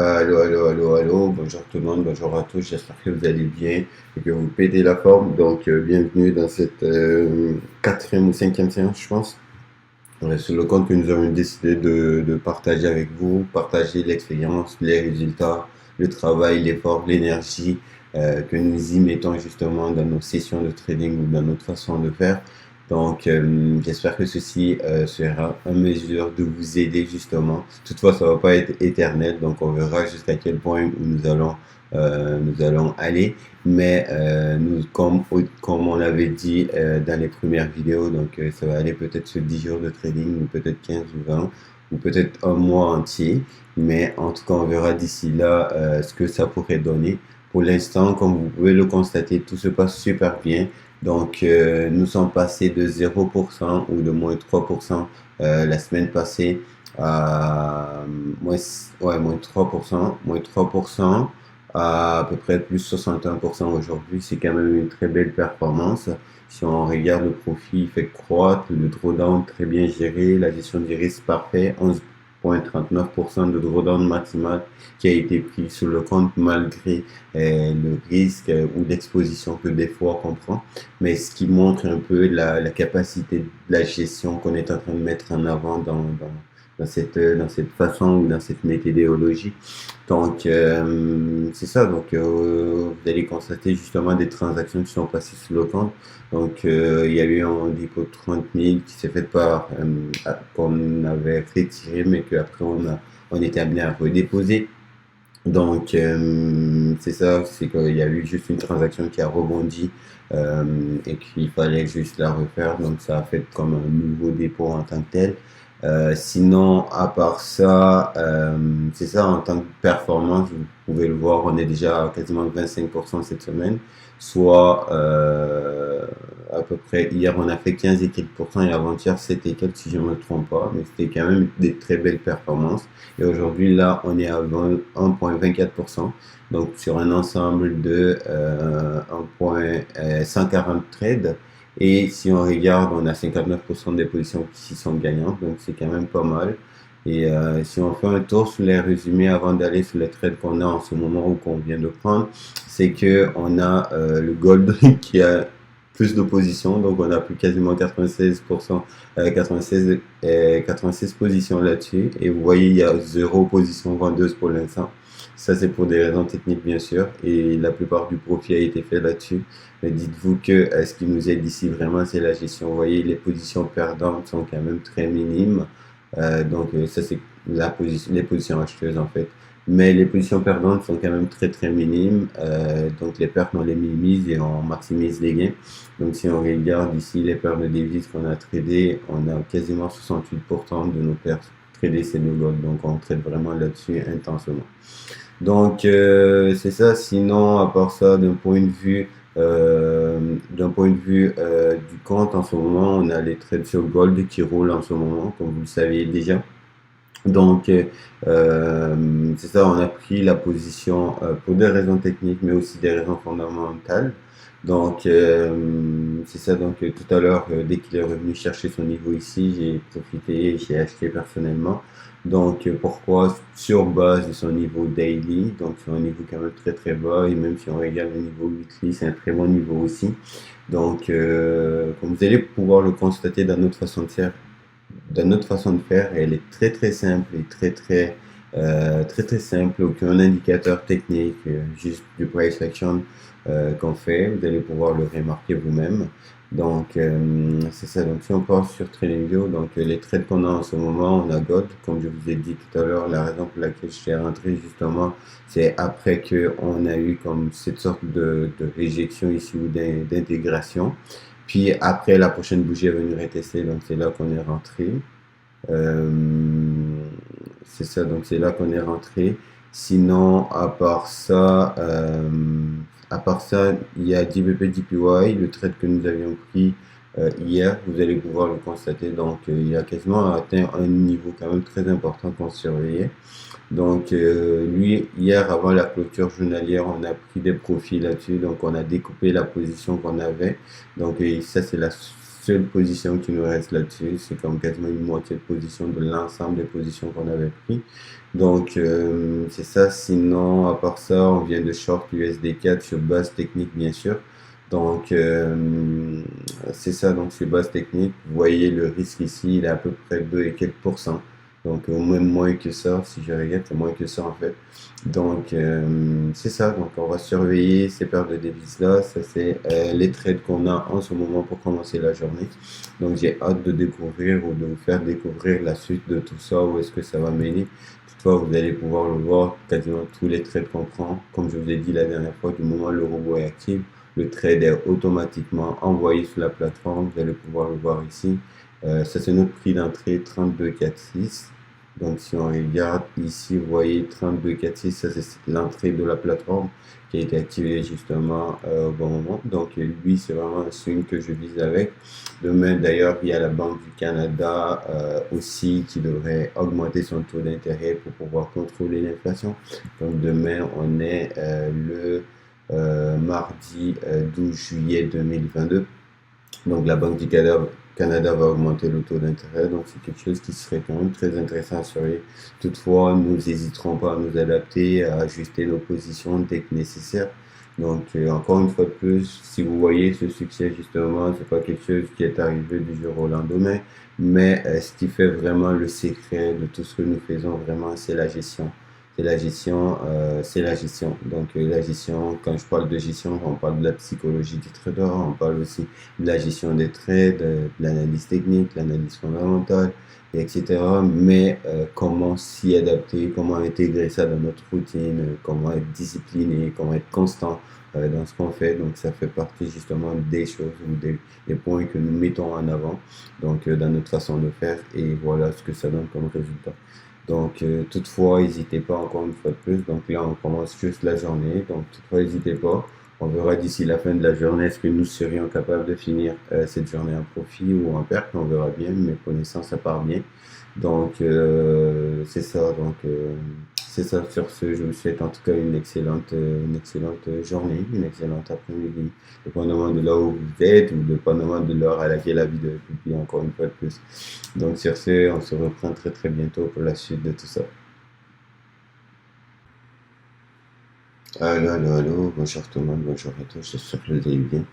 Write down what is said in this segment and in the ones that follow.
Allô, allô, allô, allô, bonjour tout le monde, bonjour à tous, j'espère que vous allez bien et que vous pétez la forme. Bienvenue dans cette quatrième ou cinquième séance, je pense. Sur le compte que nous avons décidé de partager avec vous, partager l'expérience, les résultats, le travail, l'effort, l'énergie que nous y mettons justement dans nos sessions de trading ou dans notre façon de faire. J'espère que ceci sera en mesure de vous aider justement. Toutefois, ça va pas être éternel, donc on verra jusqu'à quel point où nous allons aller. Comme on l'avait dit dans les premières vidéos, ça va aller peut-être sur 10 jours de trading, ou peut-être 15 ou 20, ou peut-être un mois entier. Mais en tout cas, on verra d'ici là ce que ça pourrait donner. Pour l'instant, comme vous pouvez le constater, tout se passe super bien. Nous sommes passés de 0% ou de moins 3% la semaine passée à moins 3%, moins 3% à peu près plus 61% aujourd'hui. C'est quand même une très belle performance. Si on regarde le profit, il fait croître, le drawdown très bien géré, la gestion du risque parfait, 11,39% de drawdown maximal qui a été pris sur le compte malgré le risque ou l'exposition que des fois on prend, mais ce qui montre un peu la capacité de la gestion qu'on est en train de mettre en avant dans cette façon ou dans cette méthodologie. C'est ça. Vous allez constater justement des transactions qui sont passées sur le compte. Il y a eu un dépôt de 30 000 qui s'est fait qu'on avait retiré, mais qu'après on était amené à redéposer. C'est ça, c'est qu'il y a eu juste une transaction qui a rebondi et qu'il fallait juste la refaire. Donc, ça a fait comme un nouveau dépôt en tant que tel. Sinon, à part ça, c'est ça, en tant que performance, vous pouvez le voir, on est déjà à quasiment 25% cette semaine, soit à peu près, hier on a fait 15 et quelques pourcents et avant-hier 7 et quelques si je ne me trompe pas, mais c'était quand même des très belles performances. Et aujourd'hui, là, on est à 1,24%, donc sur un ensemble de 1,140 trades. Et si on regarde, on a 59% des positions qui sont gagnantes, donc c'est quand même pas mal. Si on fait un tour sur les résumés avant d'aller sur les trades qu'on a en ce moment ou qu'on vient de prendre, c'est que on a le gold qui a plus de positions, donc on a plus quasiment 96%, 96 positions là-dessus. Et vous voyez, il y a 0 position vendeuse pour l'instant. Ça, c'est pour des raisons techniques, bien sûr, et la plupart du profit a été fait là-dessus. Mais dites-vous que ce qui nous aide ici vraiment, c'est la gestion. Vous voyez, les positions perdantes sont quand même très minimes. Ça, c'est les positions acheteuses, en fait. Mais les positions perdantes sont quand même très, très minimes. Donc, les pertes, on les minimise et on maximise les gains. Donc, si on regarde ici les paires de devises qu'on a tradées, on a quasiment 68% de nos pertes tradées, c'est le gold. Donc, on trade vraiment là-dessus intensément. C'est ça. Sinon, à part ça, d'un point de vue du compte, en ce moment, on a les trades sur Gold qui roulent en ce moment, comme vous le savez déjà. Donc, c'est ça, on a pris la position pour des raisons techniques, mais aussi des raisons fondamentales. C'est ça. Tout à l'heure, dès qu'il est revenu chercher son niveau ici, j'ai profité, j'ai acheté personnellement. Pourquoi? Sur base de son niveau daily, donc c'est un niveau quand même très très bas, et même si on regarde le niveau weekly, c'est un très bon niveau aussi. Comme vous allez pouvoir le constater dans notre façon de faire, elle est très très simple et très très simple, aucun indicateur technique, juste du price action qu'on fait, vous allez pouvoir le remarquer vous-même. C'est ça. Donc si on part sur TradingView, les trades qu'on a en ce moment, on a Gold, comme je vous ai dit tout à l'heure, la raison pour laquelle je suis rentré justement, c'est après que on a eu comme cette sorte de réjection ici ou d'intégration. Puis après, la prochaine bougie est venue retester, donc c'est là qu'on est rentré. Euh, c'est ça, donc c'est là qu'on est rentré. Sinon, à part ça, il y a DBP DPY, le trade que nous avions pris hier, vous allez pouvoir le constater. Il a quasiment atteint un niveau quand même très important qu'on surveillait. Lui, hier, avant la clôture journalière, on a pris des profits là-dessus. Donc, on a découpé la position qu'on avait. Ça, c'est la seule position qui nous reste là-dessus. C'est comme quasiment une moitié de position de l'ensemble des positions qu'on avait pris. Donc, c'est ça. Sinon, à part ça, on vient de short USD4 sur base technique, bien sûr. Donc, c'est ça. Donc, sur base technique, vous voyez le risque ici, il est à peu près 2 et quelques pourcents. Donc, au même moins que ça. Si je regarde, c'est moins que ça, en fait. Donc, c'est ça. Donc, on va surveiller ces paires de devises-là. Ça, c'est les trades qu'on a en ce moment pour commencer la journée. Donc, j'ai hâte de découvrir ou de vous faire découvrir la suite de tout ça, où est-ce que ça va mener. Toutefois, vous allez pouvoir le voir, quasiment tous les trades qu'on prend. Comme je vous ai dit la dernière fois, du moment où le robot est actif, le trade est automatiquement envoyé sur la plateforme. Vous allez pouvoir le voir ici. Ça, c'est notre prix d'entrée 32,46. Donc, si on regarde ici, vous voyez 32,46, ça c'est l'entrée de la plateforme qui a été activée justement au bon moment. Donc, lui, c'est vraiment un swing que je vise avec. Demain, d'ailleurs, il y a la Banque du Canada aussi qui devrait augmenter son taux d'intérêt pour pouvoir contrôler l'inflation. Donc, demain, on est le mardi 12 juillet 2022. Donc, la Banque du Canada va augmenter le taux d'intérêt. Donc, c'est quelque chose qui serait quand même très intéressant à surveiller. Toutefois, nous n'hésiterons pas à nous adapter, à ajuster nos positions dès que nécessaire. Donc, encore une fois de plus, si vous voyez ce succès, justement, c'est pas quelque chose qui est arrivé du jour au lendemain, mais ce qui fait vraiment le secret de tout ce que nous faisons, vraiment, c'est la gestion. C'est la gestion, c'est la gestion. Donc, la gestion, quand je parle de gestion, on parle de la psychologie du trader, on parle aussi de la gestion des trades, de l'analyse technique, l'analyse fondamentale, etc. Mais comment s'y adapter, comment intégrer ça dans notre routine, comment être discipliné, comment être constant dans ce qu'on fait. Donc ça fait partie justement des choses ou des points que nous mettons en avant donc dans notre façon de faire et voilà ce que ça donne comme résultat. Donc, toutefois, n'hésitez pas encore une fois de plus. Donc là, on commence juste la journée. Donc, toutefois, n'hésitez pas. On verra d'ici la fin de la journée est-ce que nous serions capables de finir cette journée en profit ou en perte. On verra bien. Mais pour l'instant, ça part bien. Donc, c'est ça. Donc, c'est ça. Sur ce, je vous souhaite en tout cas une excellente journée, une excellente après-midi, dépendamment de là où vous êtes ou dépendamment de l'heure à laquelle la vidéo est publiée, encore une fois de plus. Donc, sur ce, on se reprend très très bientôt pour la suite de tout ça. Allô, allô, allô, bonjour tout le monde, bonjour à tous, j'espère que vous allez bien.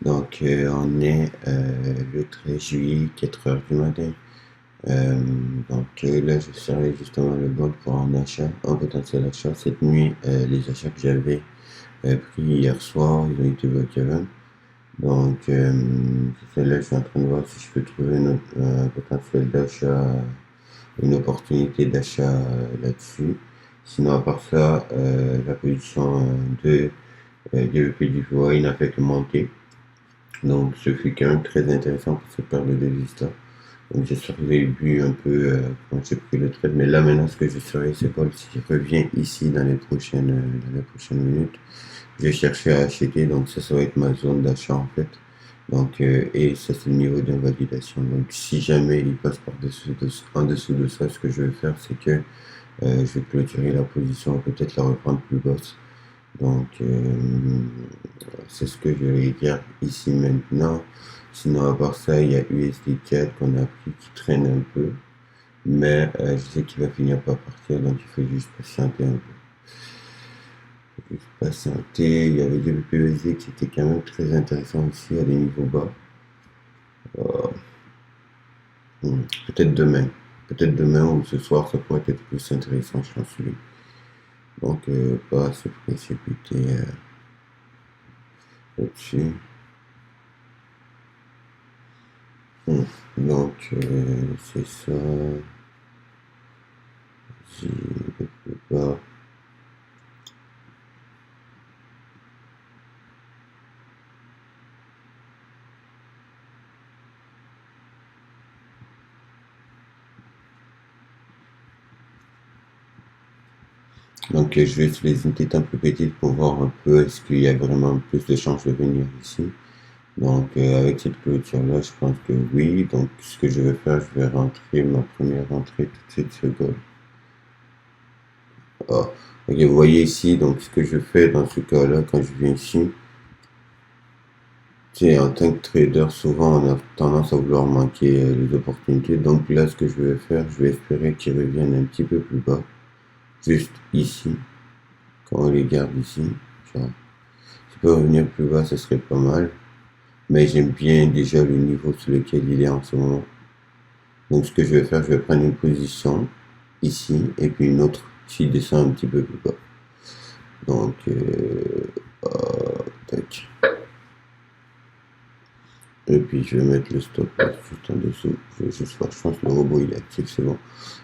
Donc, on est le 13 juillet, 4 heures du matin. Euh, là, je surveille justement le board pour un achat, un potentiel achat. Cette nuit, les achats que j'avais pris hier soir, ils ont été bloqués avant. Donc, c'est là, je suis en train de voir si je peux trouver un potentiel d'achat, une opportunité d'achat là-dessus. Sinon, à part ça, la position de DEP du jour, il n'a fait que monter. Donc, ce fut quand même très intéressant pour cette paire de devises-là. Donc, j'ai survécu un peu quand j'ai pris le trade. Mais là, maintenant, ce que je surveille, c'est pas si je reviens ici dans les prochaines minutes. Je vais chercher à acheter. Donc, ça va être ma zone d'achat, en fait. Donc, et ça, c'est le niveau d'invalidation. Donc, si jamais il passe en dessous de ça, ce que je vais faire, c'est que je vais clôturer la position et peut-être la reprendre plus basse. Donc, c'est ce que je vais dire ici maintenant. Sinon, à part ça, il y a USD4 qu'on a pris qui traîne un peu. Mais je sais qu'il va finir par partir, donc il faut juste patienter un peu. Juste patienter. Il y avait des BPUSD qui étaient quand même très intéressants aussi à des niveaux bas. Euh, peut-être demain. Peut-être demain ou ce soir, ça pourrait être plus intéressant, je pense. Donc, pas se précipiter là-dessus. Donc, c'est ça. Je ne peux pas. Donc, je vais utiliser une tête un peu petite pour voir un peu est-ce qu'il y a vraiment plus de chances de venir ici. Donc, avec cette clôture-là, je pense que oui. Donc, ce que je vais faire, je vais rentrer ma première entrée tout de suite sur Gold. Ah, ok, vous voyez ici, donc ce que je fais dans ce cas-là, quand je viens ici, Tu sais, en tant que trader, souvent on a tendance à vouloir manquer les opportunités. Donc là, ce que je vais faire, je vais espérer qu'ils reviennent un petit peu plus bas. Juste ici, quand on les garde ici. Genre, s'il peut revenir plus bas, ce serait pas mal. Mais j'aime bien déjà le niveau sur lequel il est en ce moment. Donc ce que je vais faire, je vais prendre une position ici et puis une autre qui descend un petit peu plus bas. Donc, tac. Et puis je vais mettre le stop loss juste en dessous. Je vais juste voir, je pense que le robot il est actif, c'est bon.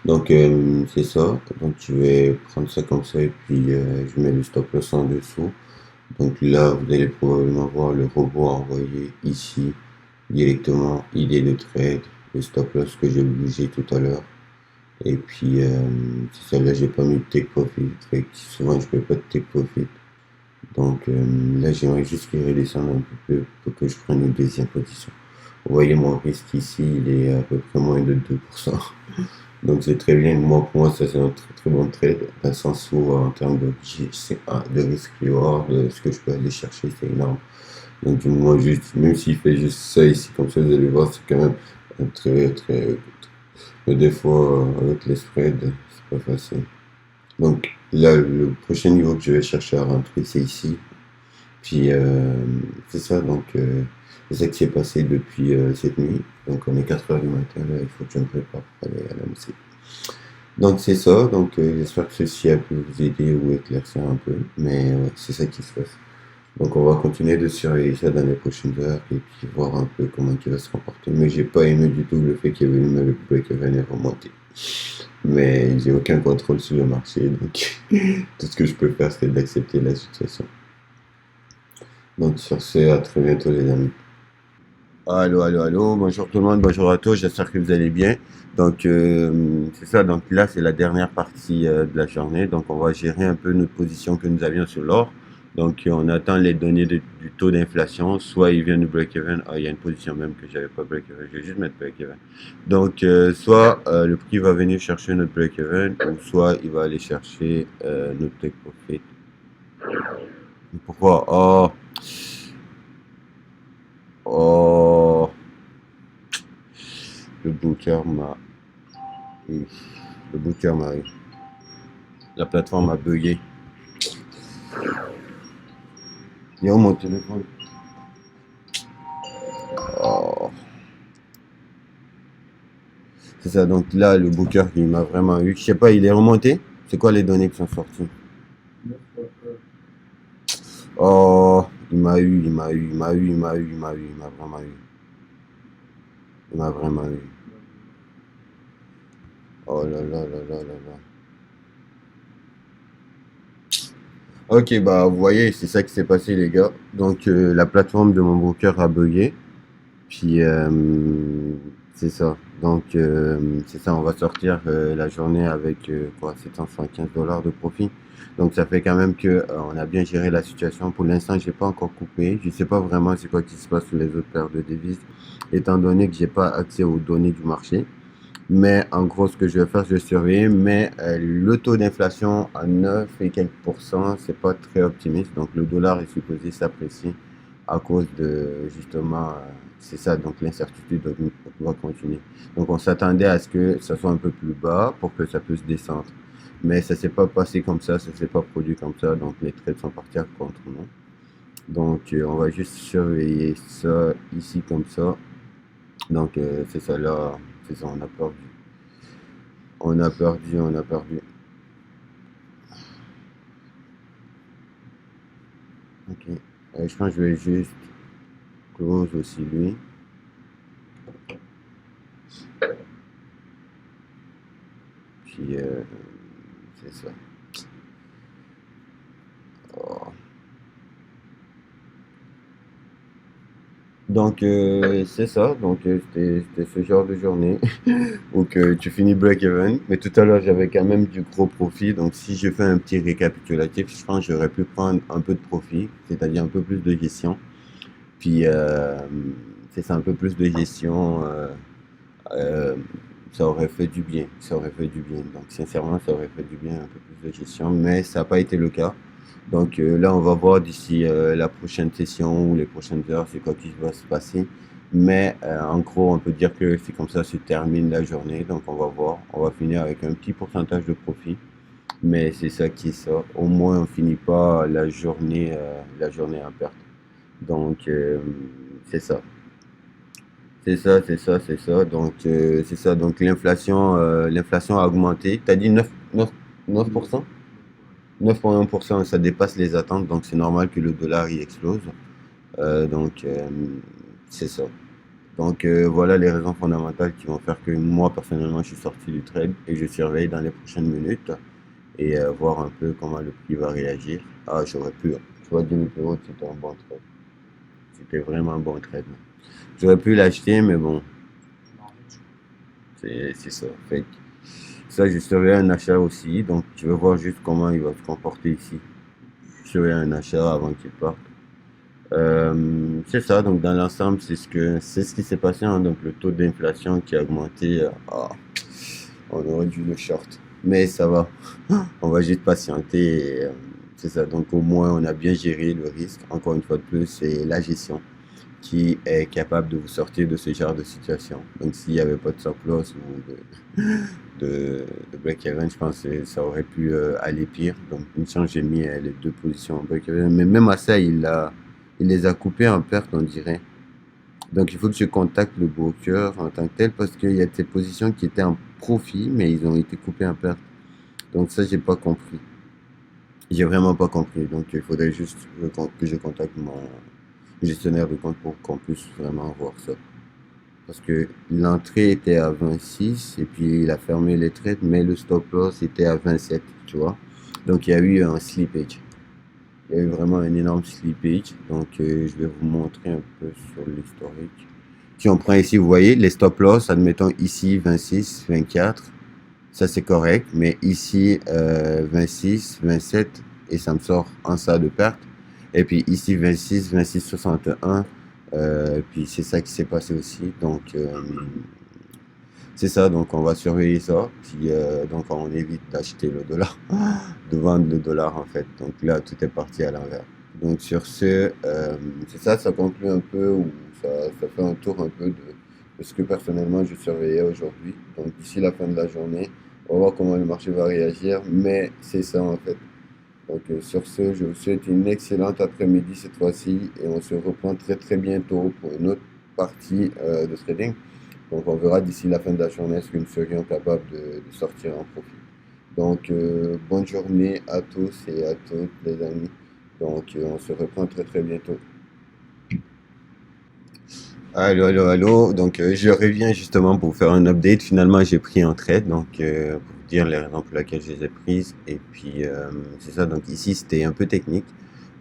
Donc c'est ça. Donc je vais prendre ça comme ça et puis je mets le stop loss en dessous. Donc là, vous allez probablement voir le robot envoyer ici directement idée de trade, le stop loss que j'ai bougé tout à l'heure. Et puis c'est ça, là j'ai pas mis de take profit. Fait que souvent je fais pas de take profit. Donc là j'aimerais juste qu'il redescende un peu plus pour que je prenne une deuxième position. Vous voyez mon risque ici, il est à peu près moins de 2%. Donc c'est très bien. Moi, pour moi, ça c'est un très très bon trade, dans le sens où en termes de risque reward, de ce que je peux aller chercher, c'est énorme. Donc moi, juste, même s'il fait juste ça ici, comme ça, vous allez voir, c'est quand même un très très. Mais des fois, avec les spreads, c'est pas facile. Donc là, le prochain niveau que je vais chercher à rentrer, c'est ici. Puis c'est ça, donc c'est ça qui s'est passé depuis cette nuit. Donc on est 4 heures du matin, là, il faut que je me prépare pour aller à la mosquée. Donc c'est ça, donc j'espère que ceci a pu vous aider ou éclaircir un peu, mais ouais, c'est ça qui se passe. Donc on va continuer de surveiller ça dans les prochaines heures et puis voir un peu comment il va se comporter. Mais j'ai pas aimé du tout le fait qu'il y avait le break even est remonté. Mais j'ai aucun contrôle sur le marché, donc tout ce que je peux faire c'est d'accepter la situation. Donc sur ce, à très bientôt les amis. Allô, allô, allô, bonjour tout le monde, bonjour à tous, j'espère que vous allez bien. Donc c'est ça, donc là c'est la dernière partie de la journée, donc on va gérer un peu notre position que nous avions sur l'or. Donc on attend les données du taux d'inflation, soit il vient du break-even, ah, il y a une position même que j'avais pas break-even, je vais juste mettre break-even. Donc soit le prix va venir chercher notre break-even, ou soit il va aller chercher notre take profit. Pourquoi? Oh, oh, le booker m'a eu. Le booker m'a eu. La plateforme a bugué. Il est où mon téléphone? Oh. C'est ça, donc là, le booker, il m'a vraiment eu. Je sais pas, il est remonté? C'est quoi les données qui sont sorties? Oh, il m'a eu, il m'a eu, il m'a eu, il m'a eu, il m'a eu, il m'a vraiment eu. Il m'a vraiment eu. Oh là là là là là là. Ok, bah vous voyez, c'est ça qui s'est passé les gars. Donc la plateforme de mon broker a bugué. Puis c'est ça. Donc c'est ça, on va sortir la journée avec quoi, 775 dollars de profit. Donc ça fait quand même que on a bien géré la situation. Pour l'instant, j'ai pas encore coupé. Je sais pas vraiment c'est quoi qui se passe sur les autres paires de devises, étant donné que j'ai pas accès aux données du marché. Mais en gros, ce que je vais faire, je vais surveiller. Mais le taux d'inflation à 9 et quelques pourcents, c'est pas très optimiste. Donc le dollar est supposé s'apprécier à cause de justement, c'est ça, donc l'incertitude va continuer. Donc on s'attendait à ce que ça soit un peu plus bas pour que ça puisse descendre. Mais ça s'est pas passé comme ça s'est pas produit comme ça. Donc les trades sont partis contre nous. Donc on va juste surveiller ça ici comme ça. Donc c'est ça là, c'est ça, on a perdu. On a perdu, on a perdu. Ok. Je pense que je vais juste close aussi lui. Puis c'est ça. Oh. Donc c'est ça. Donc c'était ce genre de journée où que tu finis break-even. Mais tout à l'heure j'avais quand même du gros profit. Donc si je fais un petit récapitulatif, je pense que j'aurais pu prendre un peu de profit, c'est-à-dire un peu plus de gestion. Puis c'est ça, un peu plus de gestion. Euh, Ça aurait fait du bien. Ça aurait fait du bien. Donc, sincèrement, ça aurait fait du bien, un peu plus de gestion. Mais ça n'a pas été le cas. Donc là, on va voir d'ici la prochaine session ou les prochaines heures, c'est quoi qui va se passer. Mais en gros, on peut dire que c'est comme ça se termine la journée. Donc on va voir, on va finir avec un petit pourcentage de profit. Mais c'est ça qui est ça. Au moins, on finit pas la journée en perte. Donc c'est ça. C'est ça, c'est ça, c'est ça. Donc, c'est ça. Donc, l'inflation a augmenté. Tu as dit 9%? 9,1%, ça dépasse les attentes. Donc, c'est normal que le dollar y explose. Donc, c'est ça. Donc, voilà les raisons fondamentales qui vont faire que moi, personnellement, je suis sorti du trade et je surveille dans les prochaines minutes et voir un peu comment le prix va réagir. Ah, j'aurais pu. Tu vois, 10 000 euros, c'était un bon trade. C'était vraiment un bon trade. J'aurais pu l'acheter, mais bon, c'est ça. Fait que ça, je surveille un achat aussi. Donc, je vais voir juste comment il va se comporter ici. Je surveille un achat avant qu'il parte. C'est ça. Donc, dans l'ensemble, c'est ce qui s'est passé, hein. Donc, le taux d'inflation qui a augmenté. On aurait dû le short. Mais ça va. On va juste patienter. C'est ça. Donc, au moins, on a bien géré le risque. Encore une fois de plus, c'est la gestion qui est capable de vous sortir de ce genre de situation. Donc s'il n'y avait pas de stop loss ou de break-even, je pense que ça aurait pu aller pire. Donc une chance, j'ai mis les deux positions en break-even. Mais même à ça, il les a coupées en perte, on dirait. Donc il faut que je contacte le broker en tant que tel parce qu'il y a des positions qui étaient en profit, mais ils ont été coupées en perte. Donc ça, j'ai pas compris. J'ai vraiment pas compris. Donc il faudrait juste que je contacte mon gestionnaire de compte pour qu'on puisse vraiment voir ça. Parce que l'entrée était à 26 et puis il a fermé les trades, mais le stop loss était à 27, tu vois. Donc il y a eu un slippage. Il y a eu vraiment un énorme slippage. Donc je vais vous montrer un peu sur l'historique. Si on prend ici, vous voyez, les stop loss, admettons ici 26, 24, ça c'est correct. Mais ici 26, 27 et ça me sort en ça de perte. Et puis ici 26, 26, 61. Puis c'est ça qui s'est passé aussi. Donc c'est ça, donc on va surveiller ça. Puis donc on évite d'acheter le dollar, de vendre le dollar en fait. Donc là tout est parti à l'envers. Donc sur ce, c'est ça, ça conclut un peu ou ça fait un tour un peu de ce que personnellement je surveillais aujourd'hui. Donc d'ici la fin de la journée, on va voir comment le marché va réagir. Mais c'est ça en fait. Donc sur ce, je vous souhaite une excellente après-midi cette fois-ci et on se reprend très très bientôt pour une autre partie de trading. Donc on verra d'ici la fin de la journée est-ce que nous serions capables de sortir en profit. Donc bonne journée à tous et à toutes les amis. Donc on se reprend très très bientôt. Allô, allô, allô. Donc je reviens justement pour faire un update. Finalement j'ai pris un trade. Donc pour vous dire les raisons pour lesquelles je les ai prises. Et puis c'est ça. Donc ici c'était un peu technique.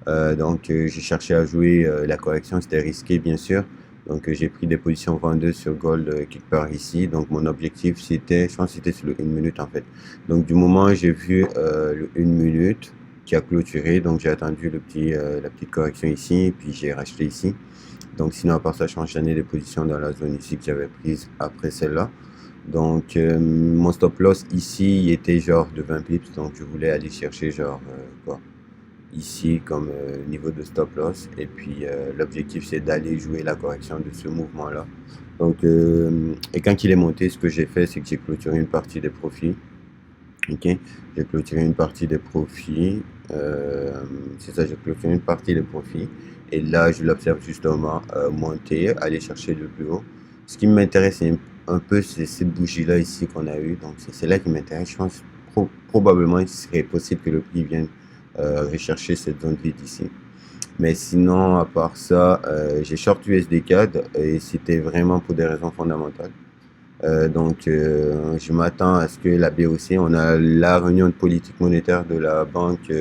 Donc j'ai cherché à jouer la correction. C'était risqué bien sûr. Donc j'ai pris des positions vendeuses sur Gold quelque part ici. Donc mon objectif c'était, je pense que c'était sur le 1 minute en fait. Donc du moment où j'ai vu le 1 minute qui a clôturé, donc j'ai attendu la petite correction ici, puis j'ai racheté ici. Donc sinon à part ça, je enchaîné les positions dans la zone ici que j'avais prise après celle-là. Donc mon stop loss ici il était genre de 20 pips, donc je voulais aller chercher genre quoi ici comme niveau de stop loss et puis l'objectif c'est d'aller jouer la correction de ce mouvement là. Donc et quand il est monté, ce que j'ai fait c'est que j'ai clôturé une partie des profits. Ok, j'ai clôturé une partie des profits. C'est ça, j'ai clôturé une partie des profits et là je l'observe justement monter, aller chercher le plus haut. Ce qui m'intéresse un peu c'est cette bougie là ici qu'on a eu, donc c'est là qui m'intéresse. Je pense probablement il serait possible que le prix vienne rechercher cette zone vide ici. Mais sinon, à part ça, j'ai short USD-CAD et c'était vraiment pour des raisons fondamentales. Donc, je m'attends à ce que la BOC, on a la réunion de politique monétaire de la Banque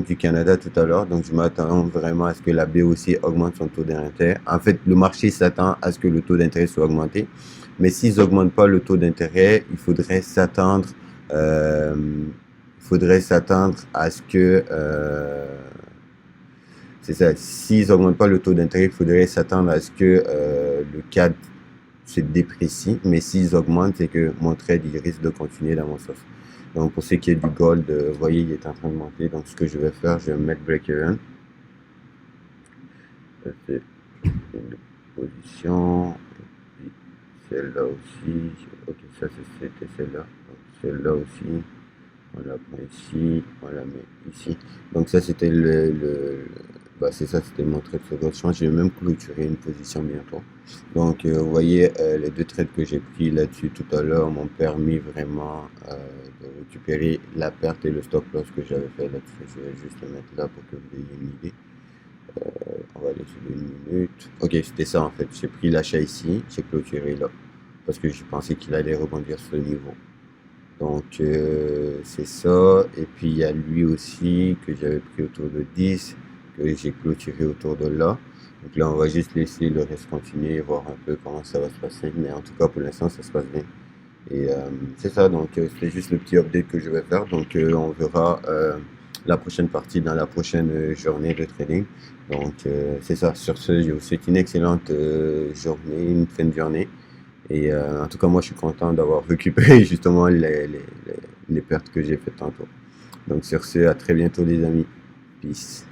du Canada tout à l'heure. Donc, je m'attends vraiment à ce que la BOC augmente son taux d'intérêt. En fait, le marché s'attend à ce que le taux d'intérêt soit augmenté. Mais s'ils n'augmentent pas le taux d'intérêt, il faudrait s'attendre à ce que c'est ça. S'ils n'augmentent pas le taux d'intérêt, il faudrait s'attendre à ce que le CAD se déprécie. Mais s'ils augmentent, c'est que mon trade il risque de continuer dans mon sens. Donc pour ce qui est du gold, vous voyez, il est en train de monter. Donc ce que je vais faire, je vais mettre break-even. Ça fait une position. Et puis celle-là aussi. Ok, ça c'était celle-là. Donc celle-là aussi. On la prend ici, on la met ici. Donc ça c'était bah, c'est ça, c'était mon trade sur gold. Je pense que je vais même clôturer une position bientôt. Donc vous voyez, les deux trades que j'ai pris là-dessus tout à l'heure m'ont permis vraiment de récupérer la perte et le stop loss que j'avais fait là-dessus. Je vais juste le mettre là pour que vous ayez une idée. On va aller sur une minute. Ok, c'était ça en fait. J'ai pris l'achat ici, j'ai clôturé là. Parce que je pensais qu'il allait rebondir sur ce niveau. Donc c'est ça. Et puis il y a lui aussi que j'avais pris autour de 10, que j'ai clôturé autour de là. Donc là on va juste laisser le reste continuer, voir un peu comment ça va se passer. Mais en tout cas pour l'instant ça se passe bien. Et c'est ça, donc c'est juste le petit update que je vais faire. Donc on verra la prochaine partie dans la prochaine journée de trading. Donc c'est ça, sur ce, je vous souhaite une excellente journée, une fin de journée. Et en tout cas, moi, je suis content d'avoir récupéré justement les pertes que j'ai faites tantôt. Donc sur ce, à très bientôt les amis. Peace.